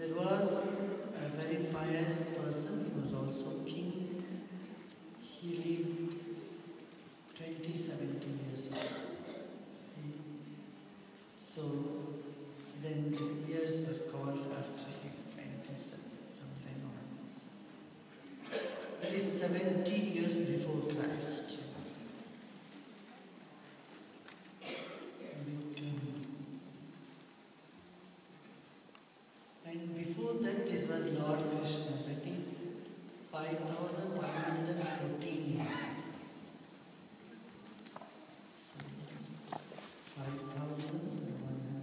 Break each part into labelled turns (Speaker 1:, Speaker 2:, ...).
Speaker 1: There was a very pious person, he was also king. He lived 17 years ago. So then the years were called after him, 27 from then on. That is 70 years before Christ. And before that, this was Lord Krishna, that is 5,114 years. So, 5,114.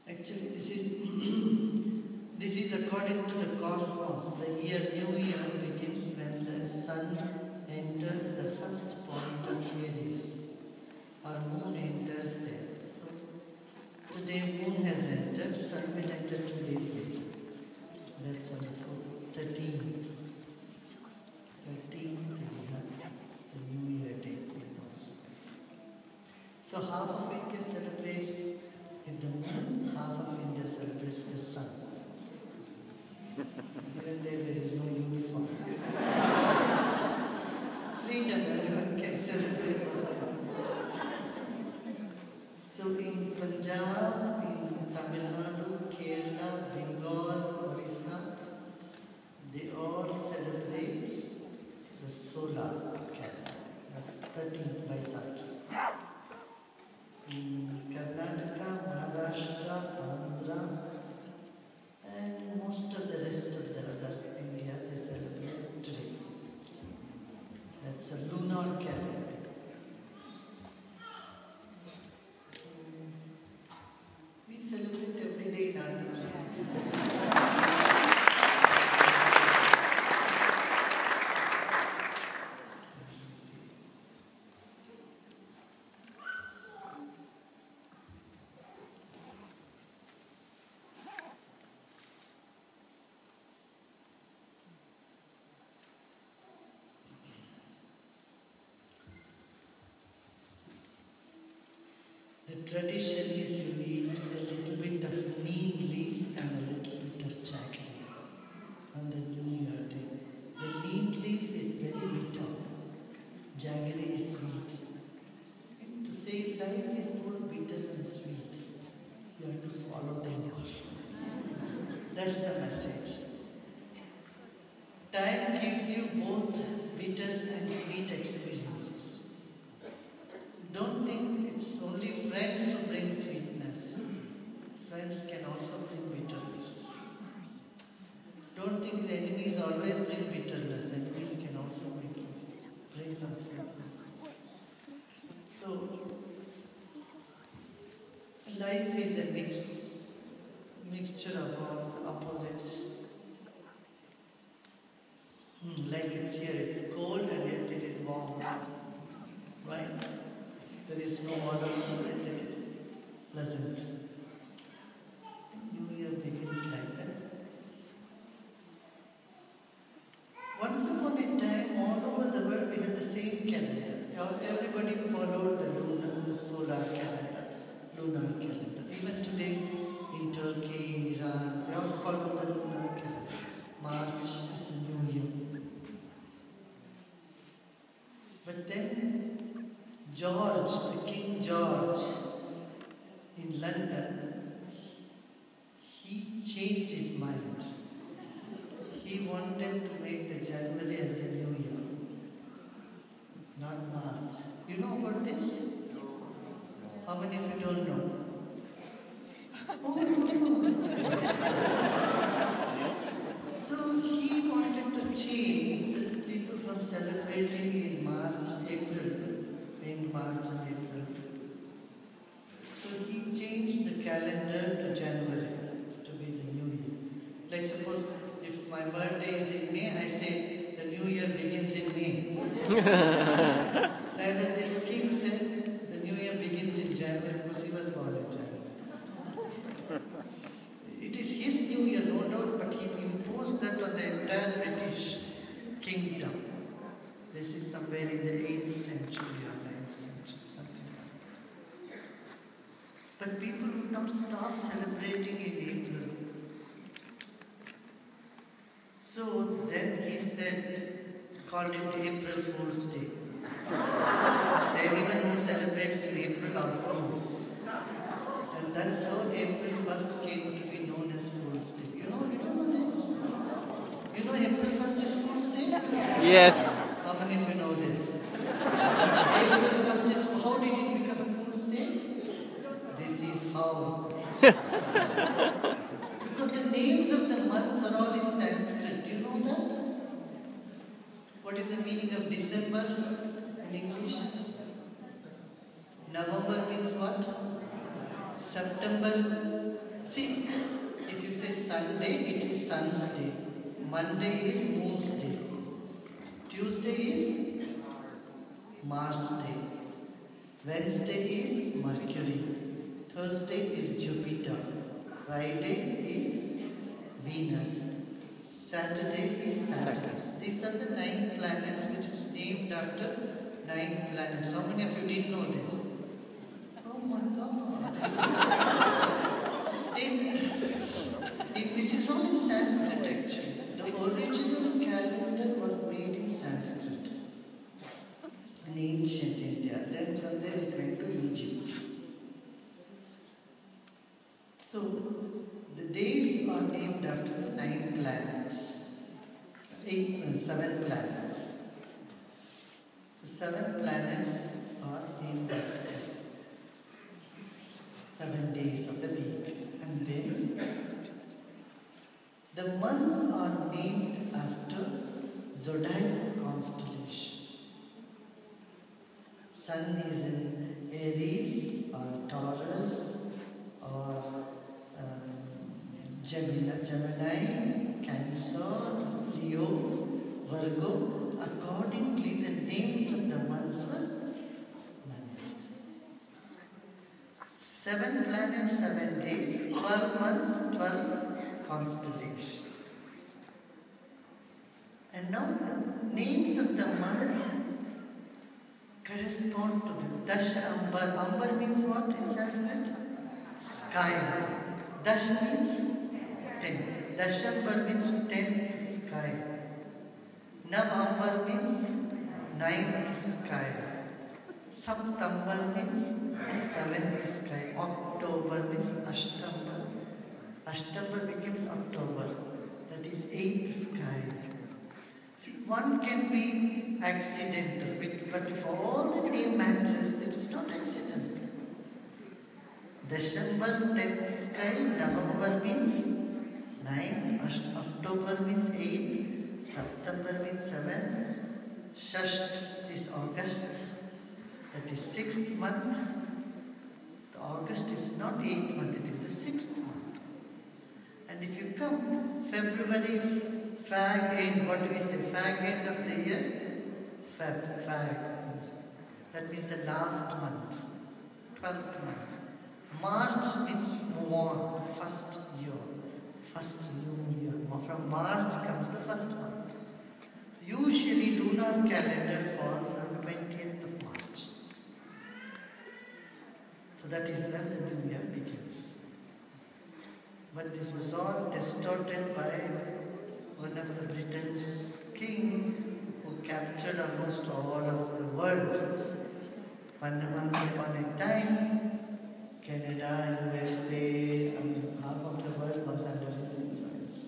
Speaker 1: Actually, this is according to the cosmos. The new year begins when the sun enters the first point of Aries. Our moon enters there. So today moon has entered, sun will enter 2 days later. That's on the 13th. 13th we have the New Year day. So half of India celebrates with the moon, half of India celebrates the sun. Even there is no uniform. Freedom, everyone can celebrate all the month. So in Punjab, in Tamil Nadu, Kerala, Bengal, Orissa, they all celebrate the solar calendar. That's 13th Vaisakhi. In Karnataka, Maharashtra, Andhra, and most of the rest of the other India, they celebrate today. That's a lunar calendar. We celebrate every day in our lives. The tradition is you eat a little bit of neem leaf and a little bit of jaggery on the New Year day. The neem leaf is very bitter, jaggery is sweet. And to say life is both bitter and sweet, you have to swallow them all. That's the message. Time gives you both bitter and sweet experiences. Don't think it's only friends who bring sweetness. Friends can also bring bitterness. Don't think the enemies always bring bitterness. Enemies can also bring some sweetness. So, life is a mixture of all opposites. Like it's here, it's cold and yet it is warm. Right? There is no order and it is pleasant. New Year begins like that. Once upon a time, all over the world, we had the same calendar. Everybody followed the solar calendar, lunar calendar. Even today, in Turkey, in Iran, they all follow the lunar calendar. March is the New Year. But then, George, the King George, in London, he changed his mind. He wanted to make the January as the New Year, not March. You know about this? How many of you don't know? Oh, no. So he wanted to change the people from celebrating in March, April, in March and April. So he changed the calendar to January to be the New Year. Like suppose if my birthday is in May, I say the New Year begins in May. Like that this king said the New Year begins in January because he was born but people would not stop celebrating in April. So then he called it April Fool's Day. So anyone who celebrates in April are fools. And that's how April 1st came to be known as Fool's Day. You don't know this? You know April 1st is Fool's Day?
Speaker 2: Yes.
Speaker 1: How many of you know this? April 1st is, how did it become a Fool's Day? This is how. Because the names of the months are all in Sanskrit. Do you know that? What is the meaning of December in English? November means what? September. See, if you say Sunday, it is Sun's day. Monday is Moon's day. Tuesday is Mars day. Wednesday is Mercury. Thursday is Jupiter. Friday is Venus. Saturday is Saturn. These are the 9 planets which is named after 9 planets. How many of you didn't know this? Oh my God. This is all in Sanskrit actually. The original calendar was made in Sanskrit in ancient India. Then from there it went to Egypt. So the days are named after the 9 planets. 7 planets. The 7 planets are named after this. 7 days of the week. And then the months are named after zodiac constellation. Sun is in Aries or Taurus or Gemini, Cancer, Leo, Virgo. Accordingly, the names of the months were managed. 7 planets, 7 days, 12 months, 12 constellations. And now the names of the month correspond to the Dash Ambar. Ambar means what in Sanskrit? Sky. Dash means 10. Dashambar means 10th sky. Navambar means 9th sky. September means 7th sky. October means Ashtambar. Ashtambar becomes October. That is 8th sky. See, one can be accidental, but if all the name matches, it is not accidental. December 10th sky, November means 9th, October means 8th, September means 7th, Shasht is August, that is 6th month. The August is not 8th month, it is the 6th month. And if you come February, fag end, what do we say? Fag end of the year? Fag. That means the last month, 12th month. March means more, first year, first new year. From March comes the first month. Usually lunar calendar falls on 20th of March. So that is when the new year begins. But this was all distorted by one of the Britain's king who captured almost all of the world. Once upon a time, Canada, USA, half of the world was under his influence.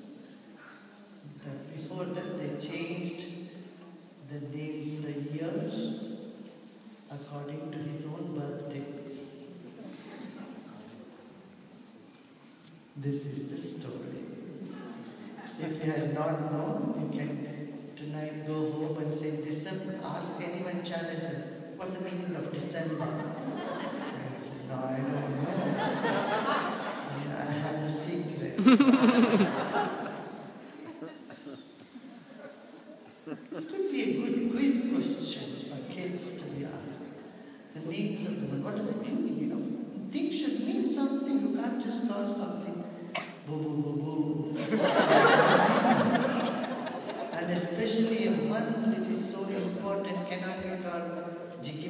Speaker 1: Before that, they changed the names, the years, according to his own birthday. This is the story. If you had not known, you can tonight go home and say, December, ask anyone, challenge them, what's the meaning of December? No, I don't know. I have the secret. This could be a good quiz question for kids to be asked. The names of them. What does it mean? Things should mean something. You can't just call something boo boo boo boo. And especially a month which is so important cannot be called jiggy